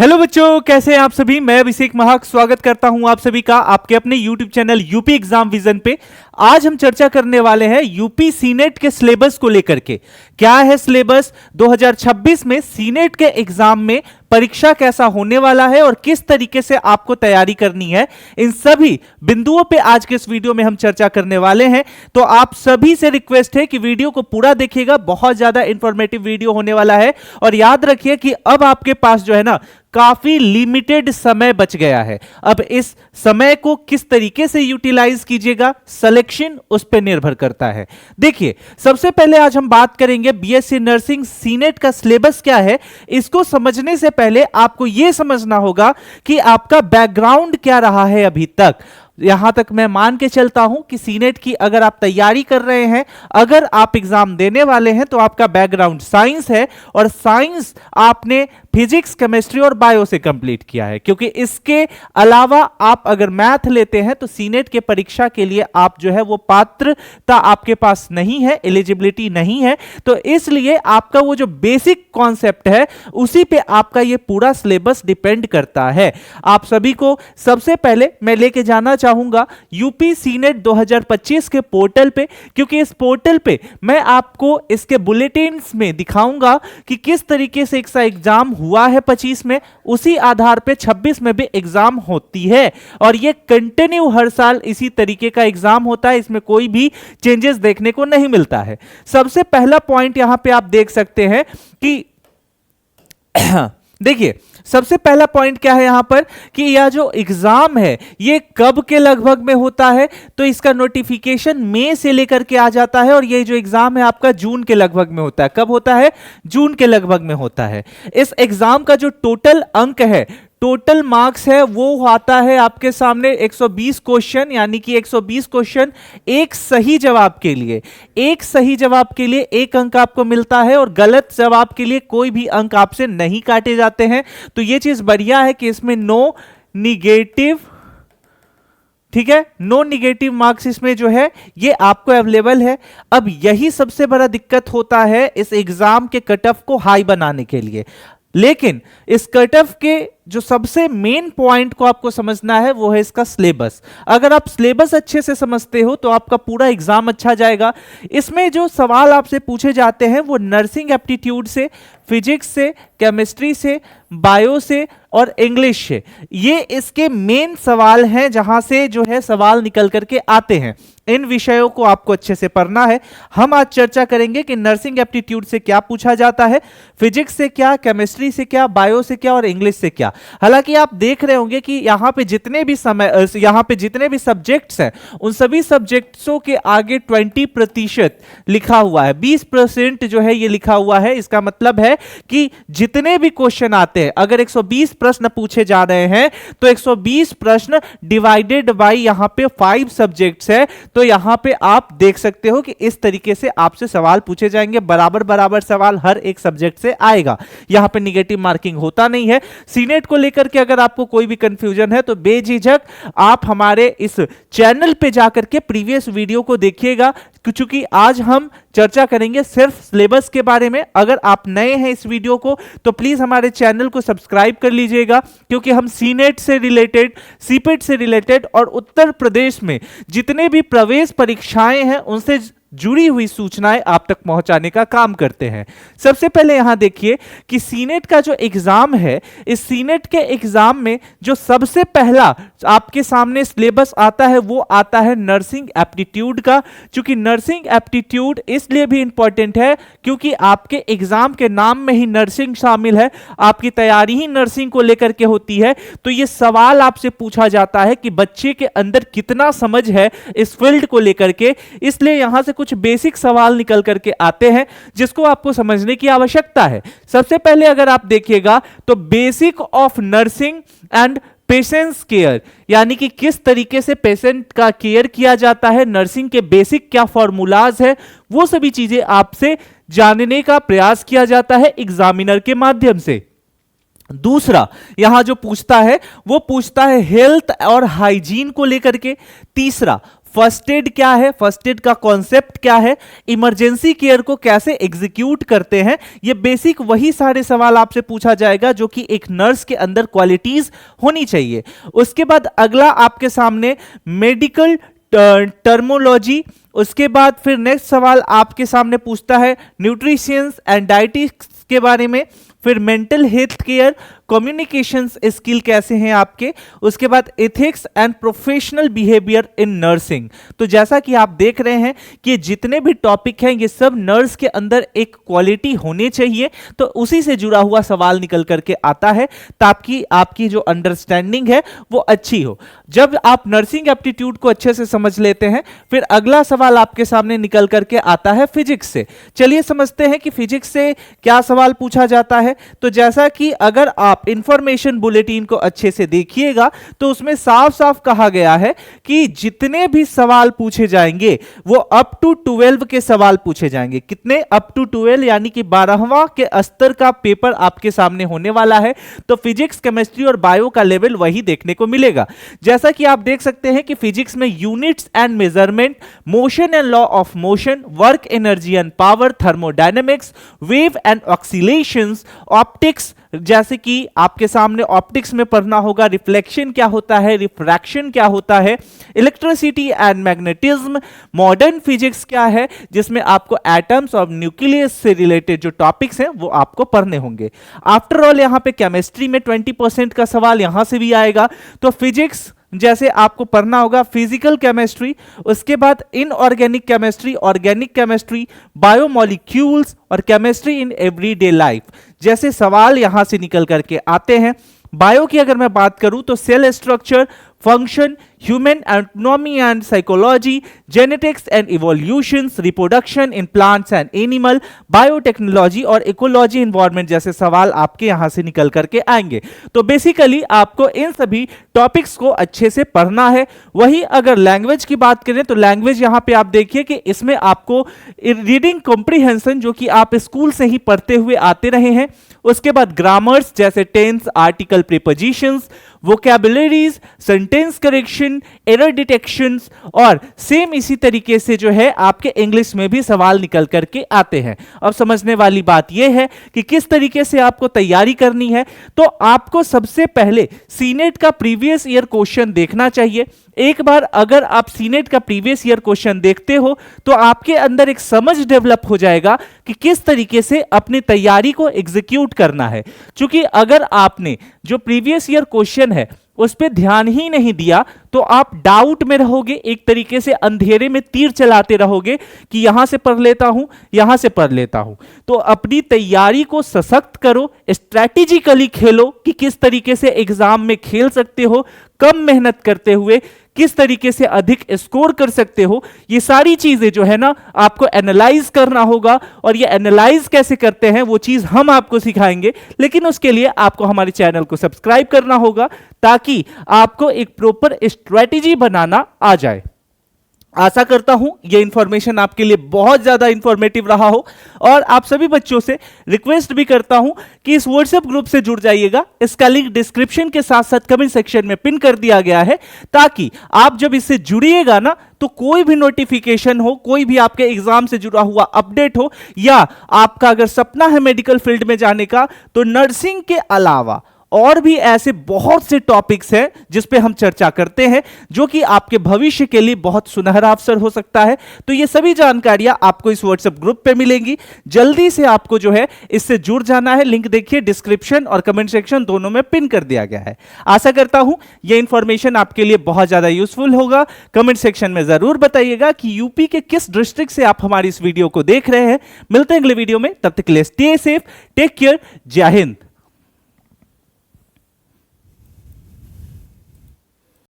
Hello बच्चों, कैसे हैं आप सभी। मैं अभिषेक महाक स्वागत करता हूं आप सभी का आपके अपने YouTube channel UP exam vision पे। आज हम चर्चा करने वाले हैं यूपी सीनेट के सिलेबस को लेकर के। क्या है सिलेबस 2026 में सीनेट के एग्जाम में परीक्षा कैसा होने वाला है और किस तरीके से आपको तैयारी करनी है, इन सभी बिंदुओं पे आज के इस वीडियो में हम चर्चा करने वाले हैं। तो आप सभी से रिक्वेस्ट है कि वीडियो को पूरा देखिएगा, बहुत ज्यादा इंफॉर्मेटिव वीडियो होने वाला है। और याद रखिए कि अब आपके पास जो है ना काफी लिमिटेड समय बच गया है। अब इस समय को किस तरीके से यूटिलाइज कीजिएगा, सिलेक्शन उस पर निर्भर करता है। देखिए, सबसे पहले आज हम बात करेंगे बीएससी नर्सिंग सीनेट का सिलेबस क्या है। इसको समझने से पहले आपको यह समझना होगा कि आपका बैकग्राउंड क्या रहा है अभी तक। यहां तक मैं मान के चलता हूं कि सीनेट की अगर आप तैयारी कर रहे हैं, अगर आप एग्जाम देने वाले हैं, तो आपका बैकग्राउंड साइंस है और साइंस आपने फिजिक्स, केमिस्ट्री और बायो से कंप्लीट किया है। क्योंकि इसके अलावा आप अगर मैथ लेते हैं तो सीनेट के परीक्षा के लिए आप जो है वो पात्रता आपके पास नहीं है, एलिजिबिलिटी नहीं है। तो इसलिए आपका वो जो बेसिक कॉन्सेप्ट है उसी पे आपका ये पूरा सिलेबस डिपेंड करता है। आप सभी को सबसे पहले मैं लेके जाना चाहूंगा यूपी सीनेट 2025 के पोर्टल पे, क्योंकि इस पोर्टल पे मैं आपको इसके बुलेटिन्स में दिखाऊंगा कि किस तरीके से एक एग्जाम हुआ है 25 में, उसी आधार पे 26 में भी एग्जाम होती है। और ये कंटिन्यू हर साल इसी तरीके का एग्जाम होता है, इसमें कोई भी चेंजेस देखने को नहीं मिलता है। सबसे पहला पॉइंट यहां पे आप देख सकते हैं कि देखिए, सबसे पहला पॉइंट क्या है यहां पर कि यह जो एग्जाम है ये कब के लगभग में होता है। तो इसका नोटिफिकेशन मई से लेकर के आ जाता है और ये जो एग्जाम है आपका जून के लगभग में होता है। कब होता है? जून के लगभग में होता है। इस एग्जाम का जो टोटल अंक है, टोटल मार्क्स है, वो आता है आपके सामने 120 क्वेश्चन, यानी कि 120 क्वेश्चन एक सही जवाब के लिए। एक सही जवाब के लिए एक अंक आपको मिलता है और गलत जवाब के लिए कोई भी अंक आपसे नहीं काटे जाते हैं। तो ये चीज बढ़िया है कि इसमें नो निगेटिव, ठीक है, नो निगेटिव मार्क्स इसमें जो है ये आपको अवेलेबल है। अब यही सबसे बड़ा दिक्कत होता है इस एग्जाम के कट ऑफ को हाई बनाने के लिए। लेकिन इस कट ऑफ के जो सबसे मेन पॉइंट को आपको समझना है वो है इसका सिलेबस। अगर आप सिलेबस अच्छे से समझते हो तो आपका पूरा एग्जाम अच्छा जाएगा। इसमें जो सवाल आपसे पूछे जाते हैं वो नर्सिंग एप्टीट्यूड से, फिजिक्स से, केमिस्ट्री से, बायो से और इंग्लिश से, ये इसके मेन सवाल हैं जहां से जो है सवाल निकल करके आते हैं। इन विषयों को आपको अच्छे से पढ़ना है। हम आज चर्चा करेंगे कि नर्सिंग एप्टीट्यूड से क्या पूछा जाता है, फिजिक्स से क्या, केमिस्ट्री से क्या, बायो से क्या और इंग्लिश से क्या। हालांकि आप देख रहे होंगे कि यहाँ पे जितने भी सब्जेक्ट्स हैं उन सभी सब्जेक्ट्सों के आगे 20% लिखा हुआ है, 20% जो है ये लिखा हुआ है। इसका मतलब है कि जितने भी क्वेश्चन आते हैं, अगर 120 प्रश्न पूछे जा रहे हैं तो 120 प्रश्न डिवाइडेड बाय यहां पे 5 सब्जेक्ट्स है। तो यहां पे आप देख सकते हो कि इस तरीके से आपसे सवाल पूछे जाएंगे, बराबर बराबर सवाल हर एक सब्जेक्ट से आएगा। यहां पे नेगेटिव मार्किंग होता नहीं है। सीनेट को लेकर के अगर आपको कोई भी कंफ्यूजन है तो बेझिझक आप हमारे इस चैनल पे जाकर के प्रीवियस वीडियो को देखिएगा, क्योंकि आज हम चर्चा करेंगे सिर्फ सिलेबस के बारे में। अगर आप नए हैं इस वीडियो को तो प्लीज हमारे चैनल को सब्सक्राइब कर लीजिएगा, क्योंकि हम सीनेट से रिलेटेड, सीपेट से रिलेटेड और उत्तर प्रदेश में जितने भी प्रवेश परीक्षाएं हैं उनसे जुड़ी हुई सूचनाएं आप तक पहुंचाने का काम करते हैं। सबसे पहले यहां देखिए कि सीनेट का जो एग्जाम है, इस सीनेट के एग्जाम में जो सबसे पहला आपके सामने सिलेबस आता है वो आता है नर्सिंग एप्टीट्यूड का। क्योंकि नर्सिंग एप्टीट्यूड इसलिए भी इंपॉर्टेंट है क्योंकि आपके एग्जाम के नाम में ही नर्सिंग शामिल है, आपकी तैयारी ही नर्सिंग को लेकर के होती है। तो ये सवाल आपसे पूछा जाता है कि बच्चे के अंदर कितना समझ है इस फील्ड को लेकर के। इसलिए यहां से कुछ बेसिक सवाल निकल करके आते हैं जिसको आपको समझने की आवश्यकता है। सबसे पहले अगर आप देखिएगा तो basic of nursing and patients care, यानी कि किस तरीके से पेशेंट का केयर किया जाता है, नर्सिंग के बेसिक क्या फॉर्मूलाज है, वो सभी चीजें आपसे जानने का प्रयास किया जाता है एग्जामिनर के माध्यम से। दूसरा यहां जो पूछता है वो पूछता है हेल्थ और हाइजीन को लेकर के। तीसरा फर्स्ट एड क्या है, फर्स्ट एड का कॉन्सेप्ट क्या है, इमरजेंसी केयर को कैसे एग्जीक्यूट करते हैं, ये बेसिक वही सारे सवाल आपसे पूछा जाएगा जो कि एक नर्स के अंदर क्वालिटीज होनी चाहिए। उसके बाद अगला आपके सामने मेडिकल टर्मोलॉजी, उसके बाद फिर नेक्स्ट सवाल आपके सामने पूछता है न्यूट्रिशंस एंड डाइटिक्स के बारे में, फिर mental health care, communications skill कैसे हैं आपके, उसके बाद ethics and professional behaviour in nursing. तो जैसा कि आप देख रहे हैं कि जितने भी टॉपिक हैं ये सब नर्स के अंदर एक क्वालिटी होनी चाहिए, तो उसी से जुड़ा हुआ सवाल निकल करके आता है ताकि आपकी जो अंडरस्टैंडिंग है वो अच्छी हो। जब आप नर्सिंग एप्टीट्यूड को अच्छे से समझ लेते हैं, फिर अगला सवाल आपके सामने निकल करके आता है फिजिक्स से। चलिए समझते हैं कि फिजिक्स से क्या सवाल पूछा जाता है। तो जैसा कि अगर आप इंफॉर्मेशन बुलेटिन को अच्छे से देखिएगा तो उसमें साफ साफ कहा गया है कि जितने भी सवाल पूछे जाएंगे वो अप टू 12 के सवाल पूछे जाएंगे। कितने? अप टू 12, यानी कि 12वां के स्तर का पेपर आपके सामने होने वाला है। तो फिजिक्स, केमिस्ट्री और बायो का लेवल वही देखने को मिलेगा। जैसा कि आप देख सकते हैं कि फिजिक्स में units and measurement, motion and law of motion, work, energy and power, thermodynamics, wave and oscillations, optics, जैसे कि आपके सामने ऑप्टिक्स में पढ़ना होगा रिफ्लेक्शन क्या होता है, रिफ्रैक्शन क्या होता है, electricity and magnetism, modern physics क्या है, जिसमें आपको एटम्स और न्यूक्लियस से रिलेटेड जो टॉपिक्स हैं वो आपको पढ़ने होंगे। आफ्टर ऑल यहां पे केमिस्ट्री में 20% का सवाल यहां से भी आएगा। तो फिजिक्स जैसे आपको पढ़ना होगा फिजिकल केमिस्ट्री, उसके बाद inorganic chemistry, organic chemistry, biomolecules और केमिस्ट्री इन एवरीडे लाइफ जैसे सवाल यहां से निकल करके आते हैं। बायो की अगर मैं बात करूं तो cell structure, function, human anatomy and psychology, genetics and evolutions, reproduction in plants and animal, biotechnology और इकोलॉजी एनवायरनमेंट जैसे सवाल आपके यहां से निकल करके आएंगे। तो बेसिकली आपको इन सभी टॉपिक्स को अच्छे से पढ़ना है। वही अगर लैंग्वेज की बात करें तो लैंग्वेज यहां पे आप देखिए कि इसमें आपको रीडिंग कॉम्प्रिहेंशन जो कि आप स्कूल से ही पढ़ते हुए आते रहे हैं, उसके बाद ग्रामर्स जैसे tense, article, prepositions, vocabularies, sentence correction, error detections और सेम इसी तरीके से जो है आपके इंग्लिश में भी सवाल निकल करके आते हैं। अब समझने वाली बात यह है कि किस तरीके से आपको तैयारी करनी है। तो आपको सबसे पहले सीनेट का प्रीवियस ईयर क्वेश्चन देखना चाहिए। एक बार अगर आप सीनेट का प्रीवियस ईयर क्वेश्चन देखते हो तो आपके अंदर एक समझ डेवलप हो जाएगा कि किस तरीके से अपनी तैयारी को एग्जीक्यूट करना है। क्योंकि अगर आपने जो प्रीवियस ईयर क्वेश्चन है उस पर ध्यान ही नहीं दिया तो आप डाउट में रहोगे, एक तरीके से अंधेरे में तीर चलाते रहोगे कि यहां से पढ़ लेता हूं, यहां से पढ़ लेता हूं। तो अपनी तैयारी को सशक्त करो, स्ट्रैटेजिकली खेलो कि किस तरीके से एग्जाम में खेल सकते हो, कम मेहनत करते हुए किस तरीके से अधिक स्कोर कर सकते हो। ये सारी चीजें जो है ना आपको एनालाइज करना होगा, और ये एनालाइज कैसे करते हैं वो चीज हम आपको सिखाएंगे। लेकिन उसके लिए आपको हमारे चैनल को सब्सक्राइब करना होगा ताकि आपको एक प्रॉपर स्ट्रेटेजी बनाना आ जाए। आशा करता हूं ये इंफॉर्मेशन आपके लिए बहुत ज्यादा इंफॉर्मेटिव रहा हो, और आप सभी बच्चों से रिक्वेस्ट भी करता हूं कि इस व्हाट्सएप ग्रुप से जुड़ जाइएगा। इसका लिंक डिस्क्रिप्शन के साथ साथ कमेंट सेक्शन में पिन कर दिया गया है, ताकि आप जब इससे जुड़िएगा ना तो कोई भी नोटिफिकेशन हो, कोई भी आपके एग्जाम से जुड़ा हुआ अपडेट हो, या आपका अगर सपना है मेडिकल फील्ड में जाने का, तो नर्सिंग के अलावा और भी ऐसे बहुत से टॉपिक्स हैं जिस पे हम चर्चा करते हैं, जो कि आपके भविष्य के लिए बहुत सुनहरा अवसर हो सकता है। तो ये सभी जानकारियां आपको इस व्हाट्सएप ग्रुप पे मिलेंगी। जल्दी से आपको जो है इससे जुड़ जाना है। लिंक देखिए डिस्क्रिप्शन और कमेंट सेक्शन दोनों में पिन कर दिया गया है। आशा करता हूं यह इंफॉर्मेशन आपके लिए बहुत ज्यादा यूजफुल होगा। कमेंट सेक्शन में जरूर बताइएगा कि यूपी के किस डिस्ट्रिक्ट से आप हमारी इस वीडियो को देख रहे हैं। मिलते हैं अगले वीडियो में, तब तक के लिए स्टे सेफ, टेक केयर, जय हिंद।